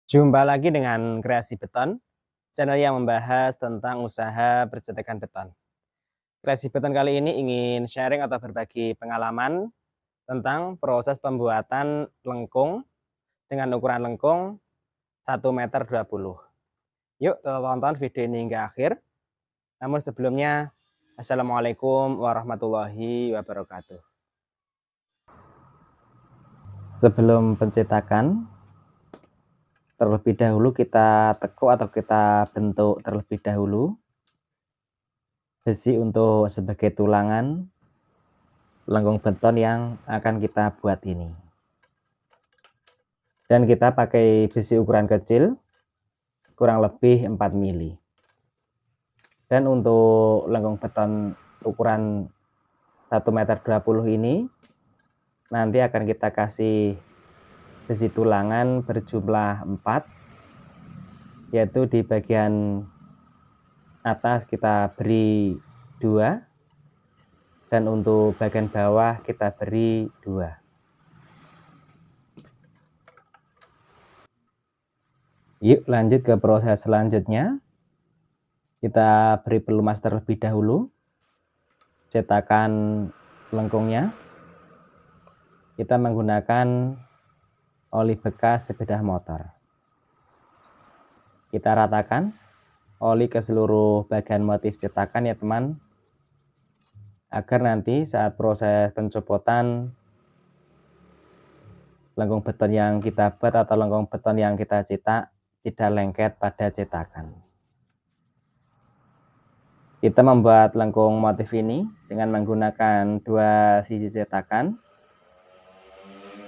Jumpa lagi dengan Kreasi Beton, channel yang membahas tentang usaha bercetakan beton. Kreasi Beton kali ini ingin sharing atau berbagi pengalaman tentang proses pembuatan lengkung dengan ukuran lengkung 1,20 m. Yuk tonton video ini hingga akhir. Namun sebelumnya, Assalamualaikum warahmatullahi wabarakatuh. Sebelum pencetakan, terlebih dahulu kita tekuk atau kita bentuk terlebih dahulu besi untuk sebagai tulangan lengkung beton yang akan kita buat ini. Dan kita pakai besi ukuran kecil, kurang lebih 4 mili. Dan untuk lengkung beton ukuran 1,20 m ini nanti akan kita kasih besi tulangan berjumlah 4, yaitu di bagian atas kita beri 2 dan untuk bagian bawah kita beri 2. Yuk lanjut ke proses selanjutnya. Kita beri pelumas terlebih dahulu, cetakan lengkungnya. Kita menggunakan oli bekas sepeda motor. Kita ratakan oli ke seluruh bagian motif cetakan ya teman, agar nanti saat proses pencopotan lengkung beton yang kita buat atau lengkung beton yang kita cetak tidak lengket pada cetakan. Kita membuat lengkung motif ini dengan menggunakan 2 sisi cetakan.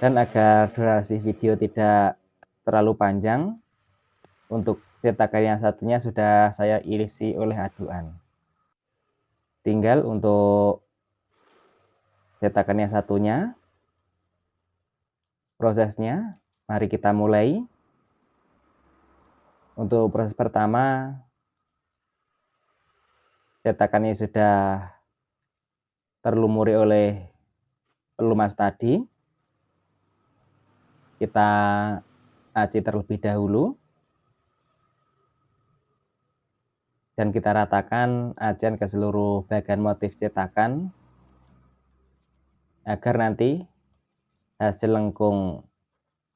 Dan agar durasi video tidak terlalu panjang, untuk cetakan yang satunya sudah saya isi oleh aduan. Tinggal untuk cetakan yang satunya, prosesnya, mari kita mulai. Untuk proses pertama, cetakannya sudah terlumuri oleh pelumas tadi. Kita aci terlebih dahulu. Dan kita ratakan acian ke seluruh bagian motif cetakan agar nanti hasil lengkung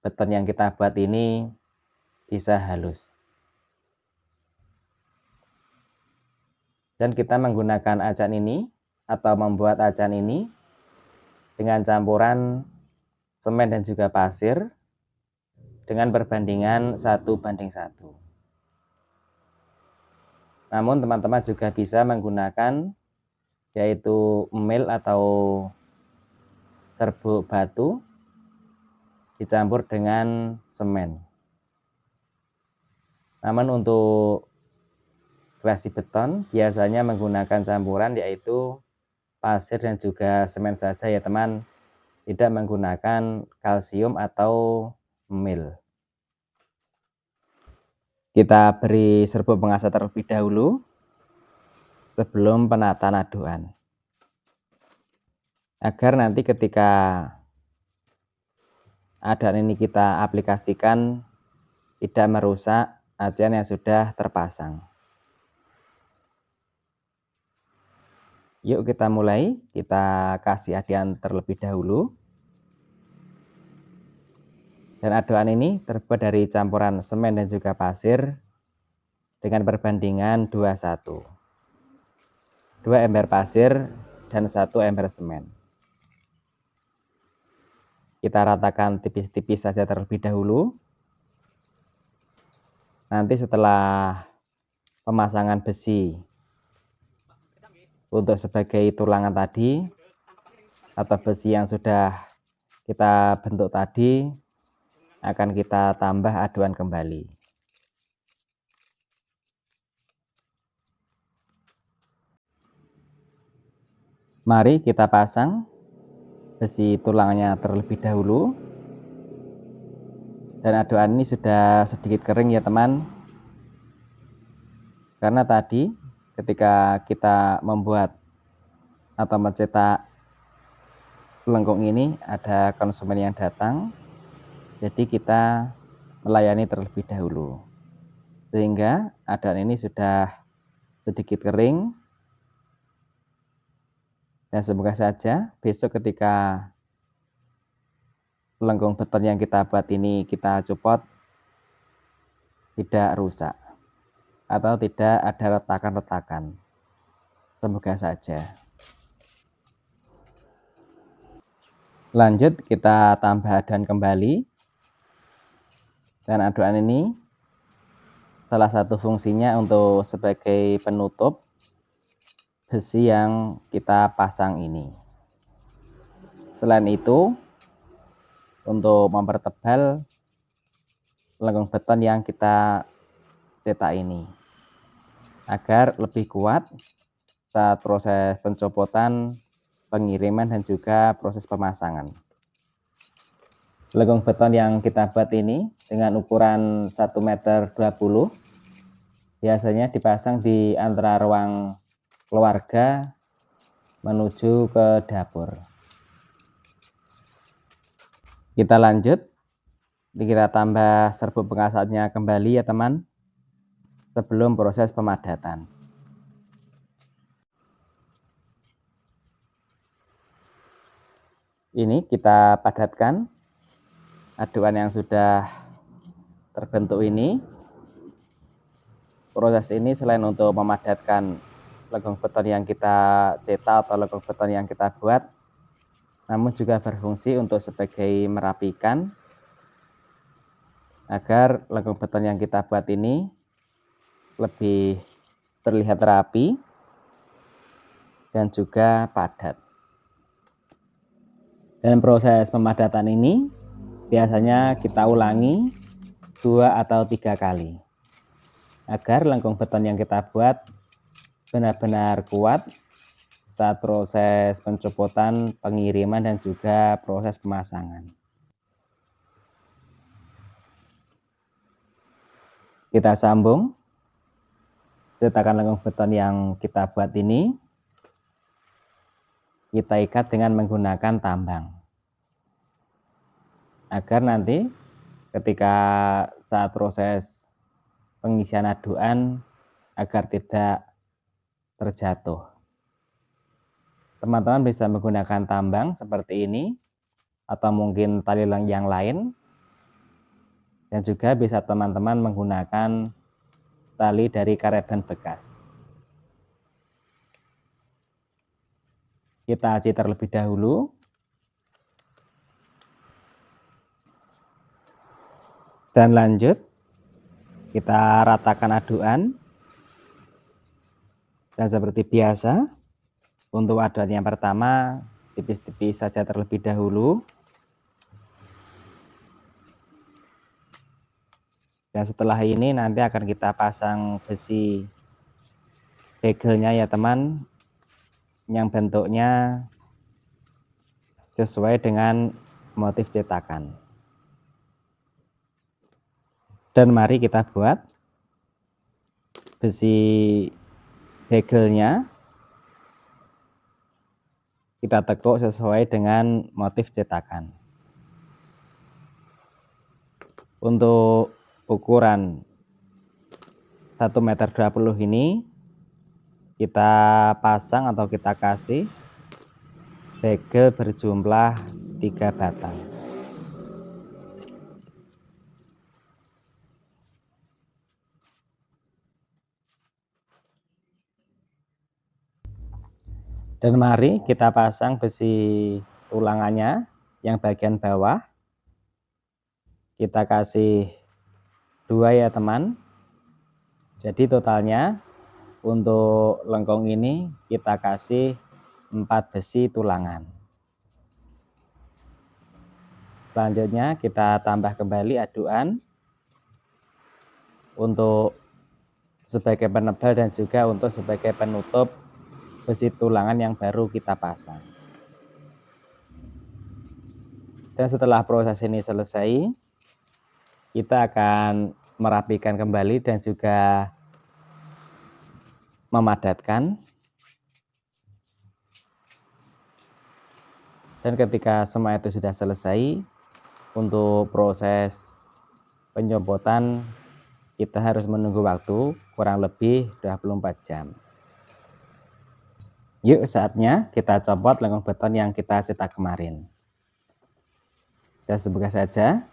beton yang kita buat ini bisa halus. Dan kita menggunakan acan ini atau membuat acan ini dengan campuran semen dan juga pasir dengan perbandingan 1:1. Namun teman-teman juga bisa menggunakan yaitu emil atau serbuk batu dicampur dengan semen. Namun untuk Kreasi Beton biasanya menggunakan campuran yaitu pasir dan juga semen saja ya teman, tidak menggunakan kalsium atau emil. Kita beri serbuk pengasah terlebih dahulu sebelum penataan aduan, agar nanti ketika aduan ini kita aplikasikan tidak merusak acian yang sudah terpasang. Yuk kita mulai, kita kasih aduan terlebih dahulu. Dan aduan ini terbuat dari campuran semen dan juga pasir dengan perbandingan 2:1. 2 ember pasir dan 1 ember semen. Kita ratakan tipis-tipis saja terlebih dahulu. Nanti setelah pemasangan besi untuk sebagai tulangan tadi atau besi yang sudah kita bentuk tadi akan kita tambah aduan kembali. Mari kita pasang besi tulangannya terlebih dahulu. Dan aduan ini sudah sedikit kering ya teman. Karena tadi ketika kita membuat atau mencetak lengkung ini ada konsumen yang datang. Jadi kita melayani terlebih dahulu, sehingga adonan ini sudah sedikit kering. Dan semoga saja besok ketika lengkung beton yang kita buat ini kita copot, tidak rusak atau tidak ada retakan-retakan. Semoga saja. Lanjut kita tambah adonan kembali. Dan adonan ini salah satu fungsinya untuk sebagai penutup besi yang kita pasang ini. Selain itu, untuk mempertebal lengkung beton yang kita cetak ini agar lebih kuat saat proses pencopotan, pengiriman, dan juga proses pemasangan. Lengkung beton yang kita buat ini dengan ukuran 1,20 meter biasanya dipasang di antara ruang keluarga menuju ke dapur. Kita lanjut, kita tambah serbuk pengasatnya kembali ya teman, sebelum proses pemadatan. Ini kita padatkan adonan yang sudah terbentuk ini. Proses ini selain untuk memadatkan lengkung beton yang kita cetak atau lengkung beton yang kita buat, namun juga berfungsi untuk sebagai merapikan agar lengkung beton yang kita buat ini lebih terlihat rapi dan juga padat. Dan proses pemadatan ini biasanya kita ulangi 2 atau 3 kali agar lengkung beton yang kita buat benar-benar kuat saat proses pencopotan, pengiriman, dan juga proses pemasangan. Kita sambung cetakan lengkung beton yang kita buat ini, kita ikat dengan menggunakan tambang agar nanti ketika saat proses pengisian adonan agar tidak terjatuh. Teman-teman bisa menggunakan tambang seperti ini atau mungkin tali yang lain, dan juga bisa teman-teman menggunakan tali dari karet dan bekas. Kita aci terlebih dahulu. Dan lanjut kita ratakan adonan. Dan seperti biasa, untuk adonan yang pertama tipis-tipis saja terlebih dahulu. Dan setelah ini nanti akan kita pasang besi begelnya ya teman, yang bentuknya sesuai dengan motif cetakan. Dan mari kita buat besi begelnya, kita tekuk sesuai dengan motif cetakan. Untuk ukuran 1,20 meter ini kita pasang atau kita kasih begel berjumlah 3 batang. Dan mari kita pasang besi tulangannya yang bagian bawah. Kita kasih 2 ya teman. Jadi totalnya untuk lengkung ini kita kasih 4 besi tulangan. Selanjutnya kita tambah kembali adonan untuk sebagai penebal dan juga untuk sebagai penutup besi tulangan yang baru kita pasang. Dan setelah proses ini selesai, kita akan merapikan kembali dan juga memadatkan. Dan ketika semua itu sudah selesai, untuk proses pencopotan kita harus menunggu waktu kurang lebih 24 jam. Yuk saatnya kita copot lengkung beton yang kita cetak kemarin. Dan semoga saja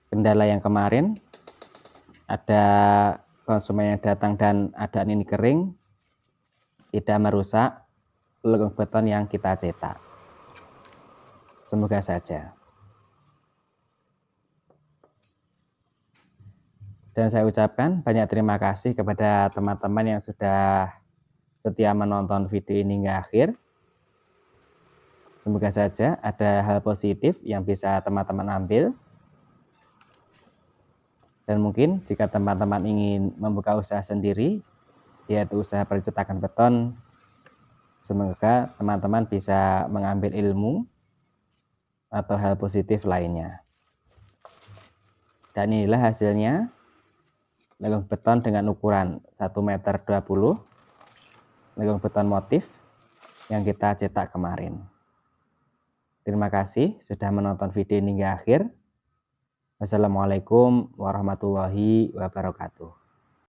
kendala yang kemarin ada konsumen yang datang dan adaan ini kering tidak merusak lengkung beton yang kita cetak. Semoga saja. Dan saya ucapkan banyak terima kasih kepada teman-teman yang sudah setia menonton video ini hingga akhir. Semoga saja ada hal positif yang bisa teman-teman ambil. Dan mungkin jika teman-teman ingin membuka usaha sendiri, yaitu usaha percetakan beton, semoga teman-teman bisa mengambil ilmu atau hal positif lainnya. Dan inilah hasilnya lengkung beton dengan ukuran 1,20 meter, lengkung beton motif yang kita cetak kemarin. Terima kasih sudah menonton video ini hingga akhir. Wassalamualaikum warahmatullahi wabarakatuh.